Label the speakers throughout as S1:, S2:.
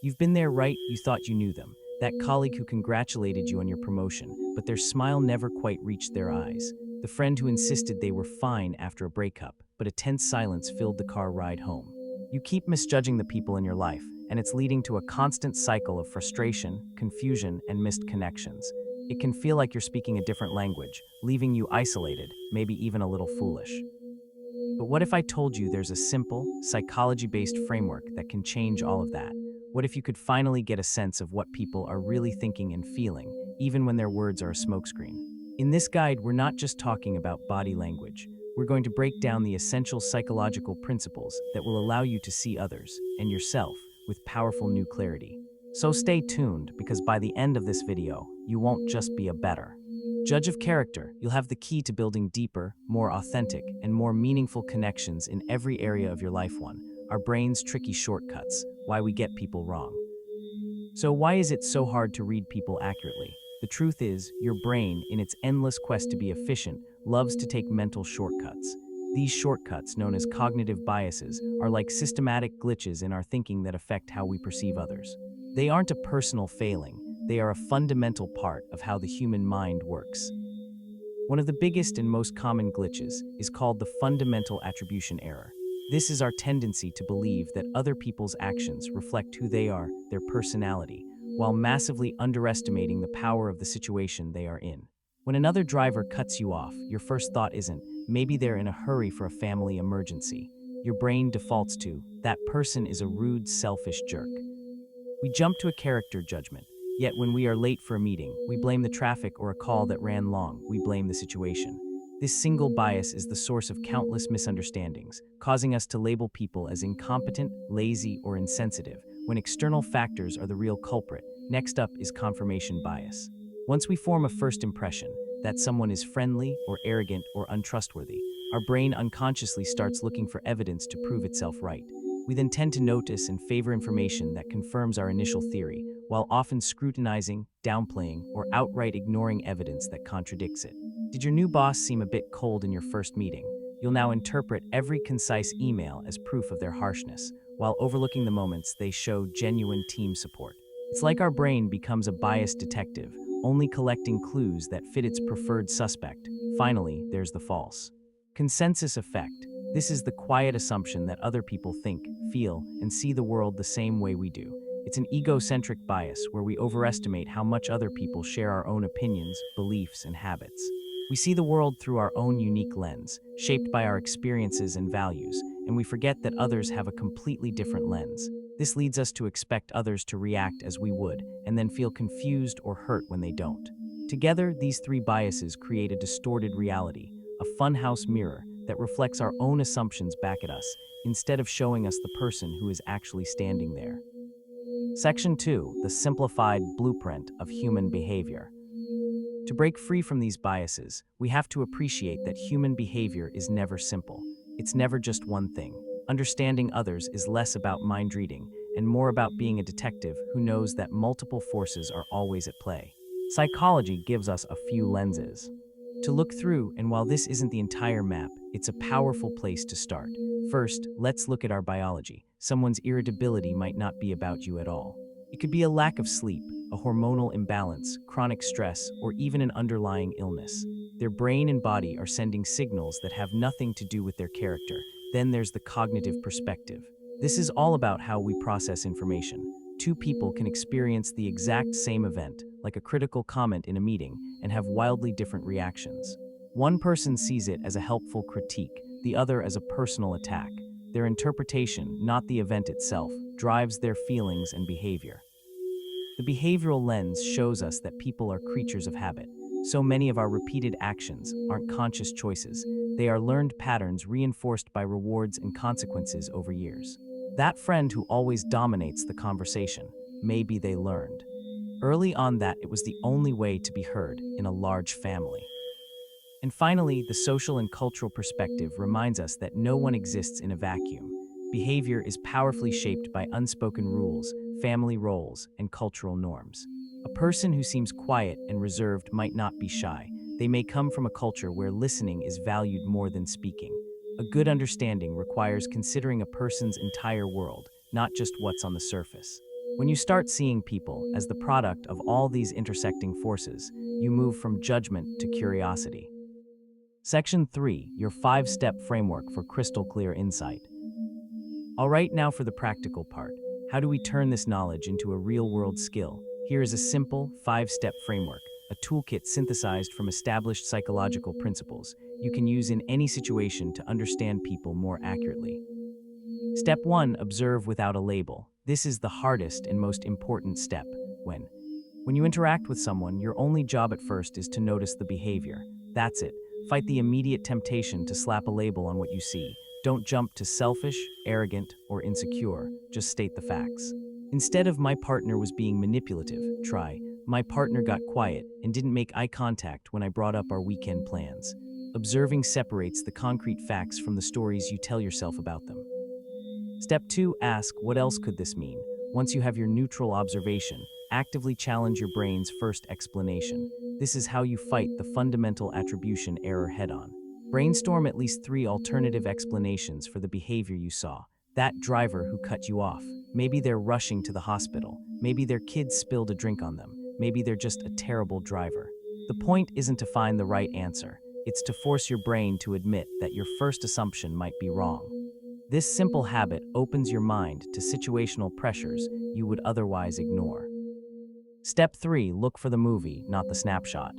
S1: You've been there, right? You thought you knew them. That colleague who congratulated you on your promotion, but their smile never quite reached their eyes. The friend who insisted they were fine after a breakup, but a tense silence filled the car ride home. You keep misjudging the people in your life, and it's leading to a constant cycle of frustration, confusion, and missed connections. It can feel like you're speaking a different language, leaving you isolated, maybe even a little foolish. But what if I told you there's a simple, psychology-based framework that can change all of that? What if you could finally get a sense of what people are really thinking and feeling, even when their words are a smokescreen? In this guide, we're not just talking about body language. We're going to break down the essential psychological principles that will allow you to see others and yourself with powerful new clarity. So stay tuned, because by the end of this video, you won't just be a better judge of character. You'll have the key to building deeper, more authentic, and more meaningful connections in every area of your life. One, our brain's tricky shortcuts, why we get people wrong. So why is it so hard to read people accurately? The truth is, your brain, in its endless quest to be efficient, loves to take mental shortcuts. These shortcuts, known as cognitive biases, are like systematic glitches in our thinking that affect how we perceive others. They aren't a personal failing. They are a fundamental part of how the human mind works. One of the biggest and most common glitches is called the fundamental attribution error. This is our tendency to believe that other people's actions reflect who they are, their personality, while massively underestimating the power of the situation they are in. When another driver cuts you off, your first thought isn't, maybe they're in a hurry for a family emergency. Your brain defaults to, that person is a rude, selfish jerk. We jump to a character judgment. Yet when we are late for a meeting, we blame the traffic or a call that ran long. We blame the situation. This single bias is the source of countless misunderstandings, causing us to label people as incompetent, lazy, or insensitive, when external factors are the real culprit. Next up is confirmation bias. Once we form a first impression that someone is friendly or arrogant or untrustworthy, our brain unconsciously starts looking for evidence to prove itself right. We then tend to notice and favor information that confirms our initial theory, while often scrutinizing, downplaying, or outright ignoring evidence that contradicts it. Did your new boss seem a bit cold in your first meeting? You'll now interpret every concise email as proof of their harshness, while overlooking the moments they show genuine team support. It's like our brain becomes a biased detective, only collecting clues that fit its preferred suspect. Finally, there's the false consensus effect. This is the quiet assumption that other people think, feel, and see the world the same way we do. It's an egocentric bias where we overestimate how much other people share our own opinions, beliefs, and habits. We see the world through our own unique lens, shaped by our experiences and values, and we forget that others have a completely different lens. This leads us to expect others to react as we would, and then feel confused or hurt when they don't. Together, these three biases create a distorted reality, a funhouse mirror that reflects our own assumptions back at us, instead of showing us the person who is actually standing there. Section 2, the simplified blueprint of human behavior. To break free from these biases, we have to appreciate that human behavior is never simple. It's never just one thing. Understanding others is less about mind reading and more about being a detective who knows that multiple forces are always at play. Psychology gives us a few lenses to look through, and while this isn't the entire map, it's a powerful place to start. First, let's look at our biology. Someone's irritability might not be about you at all. It could be a lack of sleep, a hormonal imbalance, chronic stress, or even an underlying illness. Their brain and body are sending signals that have nothing to do with their character. Then there's the cognitive perspective. This is all about how we process information. Two people can experience the exact same event, like a critical comment in a meeting, and have wildly different reactions. One person sees it as a helpful critique, the other as a personal attack. Their interpretation, not the event itself, drives their feelings and behavior. The behavioral lens shows us that people are creatures of habit. So many of our repeated actions aren't conscious choices. They are learned patterns reinforced by rewards and consequences over years. That friend who always dominates the conversation, maybe they learned early on that it was the only way to be heard in a large family. And finally, the social and cultural perspective reminds us that no one exists in a vacuum. Behavior is powerfully shaped by unspoken rules, family roles, and cultural norms. A person who seems quiet and reserved might not be shy. They may come from a culture where listening is valued more than speaking. A good understanding requires considering a person's entire world, not just what's on the surface. When you start seeing people as the product of all these intersecting forces, you move from judgment to curiosity. Section 3, your 5-step framework for crystal clear insight. All right, now for the practical part. How do we turn this knowledge into a real-world skill? Here is a simple 5-step framework, a toolkit synthesized from established psychological principles you can use in any situation to understand people more accurately. Step 1, observe without a label. This is the hardest and most important step. When you interact with someone, your only job at first is to notice the behavior. That's it. Fight the immediate temptation to slap a label on what you see. Don't jump to selfish, arrogant, or insecure. Just state the facts. Instead of "my partner was being manipulative," try "my partner got quiet and didn't make eye contact when I brought up our weekend plans." Observing separates the concrete facts from the stories you tell yourself about them. Step 2, ask, what else could this mean? Once you have your neutral observation, actively challenge your brain's first explanation. This is how you fight the fundamental attribution error head-on. Brainstorm at least 3 alternative explanations for the behavior you saw. That driver who cut you off. Maybe they're rushing to the hospital. Maybe their kids spilled a drink on them. Maybe they're just a terrible driver. The point isn't to find the right answer. It's to force your brain to admit that your first assumption might be wrong. This simple habit opens your mind to situational pressures you would otherwise ignore. Step 3, look for the movie, not the snapshot.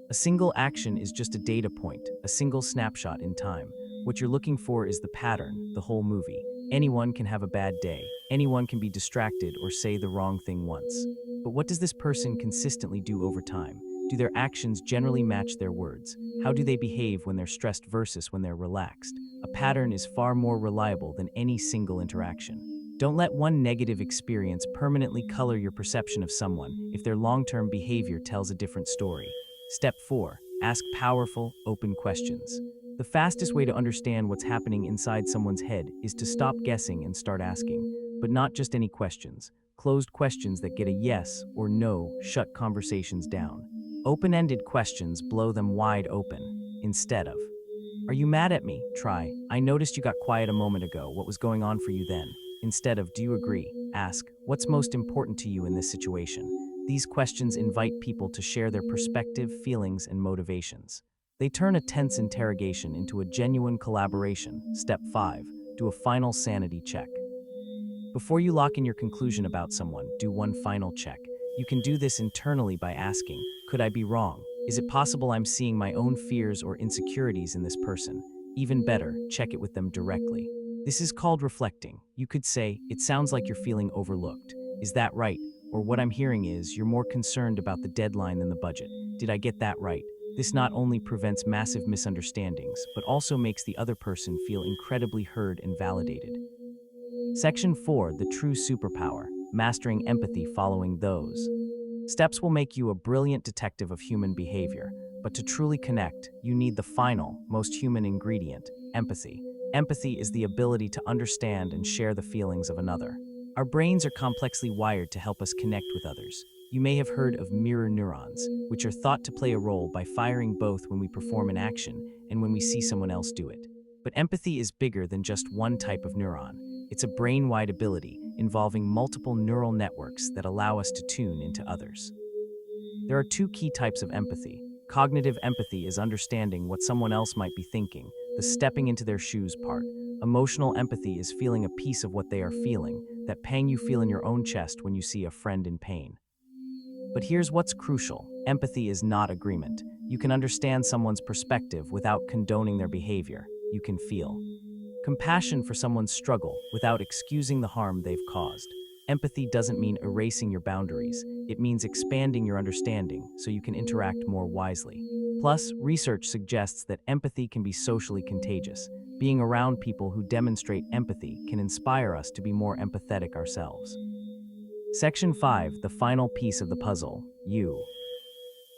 S1: A single action is just a data point, a single snapshot in time. What you're looking for is the pattern, the whole movie. Anyone can have a bad day. Anyone can be distracted or say the wrong thing once. But what does this person consistently do over time? Do their actions generally match their words? How do they behave when they're stressed versus when they're relaxed? A pattern is far more reliable than any single interaction. Don't let one negative experience permanently color your perception of someone if their long-term behavior tells a different story. Step 4, ask powerful, open questions. The fastest way to understand what's happening inside someone's head is to stop guessing and start asking. But not just any questions. Closed questions that get a yes or no shut conversations down. Open-ended questions blow them wide open. Instead of, "Are you mad at me?" try, "I noticed you got quiet a moment ago. What was going on for you then?" Instead of, "Do you agree?" ask, "What's most important to you in this situation?" These questions invite people to share their perspective, feelings, and motivations. They turn a tense interrogation into a genuine collaboration. Step 5, do a final sanity check. Before you lock in your conclusion about someone, do one final check. You can do this internally by asking, could I be wrong? Is it possible I'm seeing my own fears or insecurities in this person? Even better, check it with them directly. This is called reflecting. You could say, it sounds like you're feeling overlooked. Is that right? Or what I'm hearing is, you're more concerned about the deadline than the budget. Did I get that right? This not only prevents massive misunderstandings, but also makes the other person feel incredibly heard and validated. Section 4, the true superpower, mastering empathy following those steps will make you a brilliant detective of human behavior. But to truly connect, you need the final, most human ingredient, empathy. Empathy is the ability to understand and share the feelings of another. Our brains are complexly wired to help us connect with others. You may have heard of mirror neurons, which are thought to play a role by firing both when we perform an action and when we see someone else do it. But empathy is bigger than just one type of neuron. It's a brain-wide ability involving multiple neural networks that allow us to tune into others. There are 2 key types of empathy. Cognitive empathy is understanding what someone else might be thinking, the stepping into their shoes part. Emotional empathy is feeling a piece of what they are feeling, that pang you feel in your own chest when you see a friend in pain. But here's what's crucial. Empathy is not agreement. You can understand someone's perspective without condoning their behavior. You can feel compassion for someone's struggle without excusing the harm they've caused. Empathy doesn't mean erasing your boundaries. It means expanding your understanding so you can interact more wisely. Plus, research suggests that empathy can be socially contagious. Being around people who demonstrate empathy can inspire us to be more empathetic ourselves. Section 5, the final piece of the puzzle, you.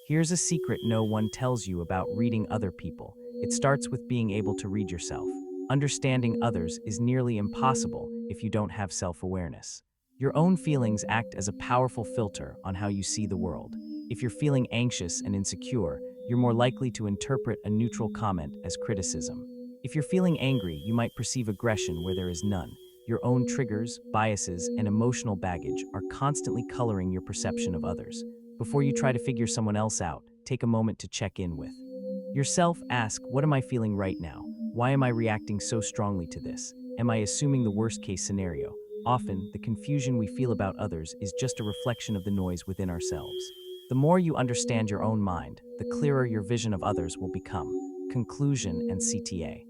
S1: Here's a secret no one tells you about reading other people. It starts with being able to read yourself. Understanding others is nearly impossible if you don't have self-awareness. Your own feelings act as a powerful filter on how you see the world. If you're feeling anxious and insecure, you're more likely to interpret a neutral comment as criticism. If you're feeling angry, you might perceive aggression where there is none. Your own triggers, biases, and emotional baggage are constantly coloring your perception of others. Before you try to figure someone else out, take a moment to check in with yourself. Ask, what am I feeling right now? Why am I reacting so strongly to this? Am I assuming the worst case scenario? Often, the confusion we feel about others is just a reflection of the noise within ourselves. The more you understand your own mind, the clearer your vision of others will become. Conclusion and CTA.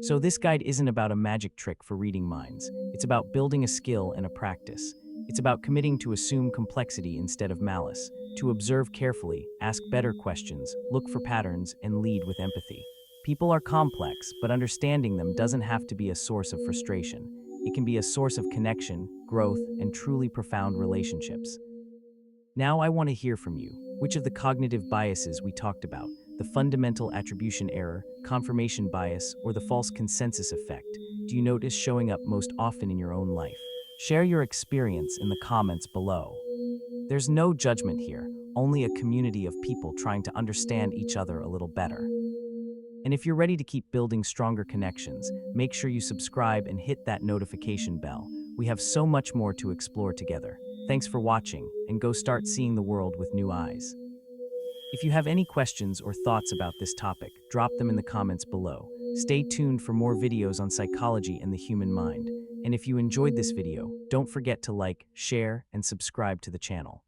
S1: So this guide isn't about a magic trick for reading minds. It's about building a skill and a practice. It's about committing to assume complexity instead of malice, to observe carefully, ask better questions, look for patterns, and lead with empathy. People are complex, but understanding them doesn't have to be a source of frustration. It can be a source of connection, growth, and truly profound relationships. Now I want to hear from you. Which of the cognitive biases we talked about, the fundamental attribution error, confirmation bias, or the false consensus effect, do you notice showing up most often in your own life? Share your experience in the comments below. There's no judgment here, only a community of people trying to understand each other a little better. And if you're ready to keep building stronger connections, make sure you subscribe and hit that notification bell. We have so much more to explore together. Thanks for watching, and go start seeing the world with new eyes. If you have any questions or thoughts about this topic, drop them in the comments below. Stay tuned for more videos on psychology and the human mind. And if you enjoyed this video, don't forget to like, share, and subscribe to the channel.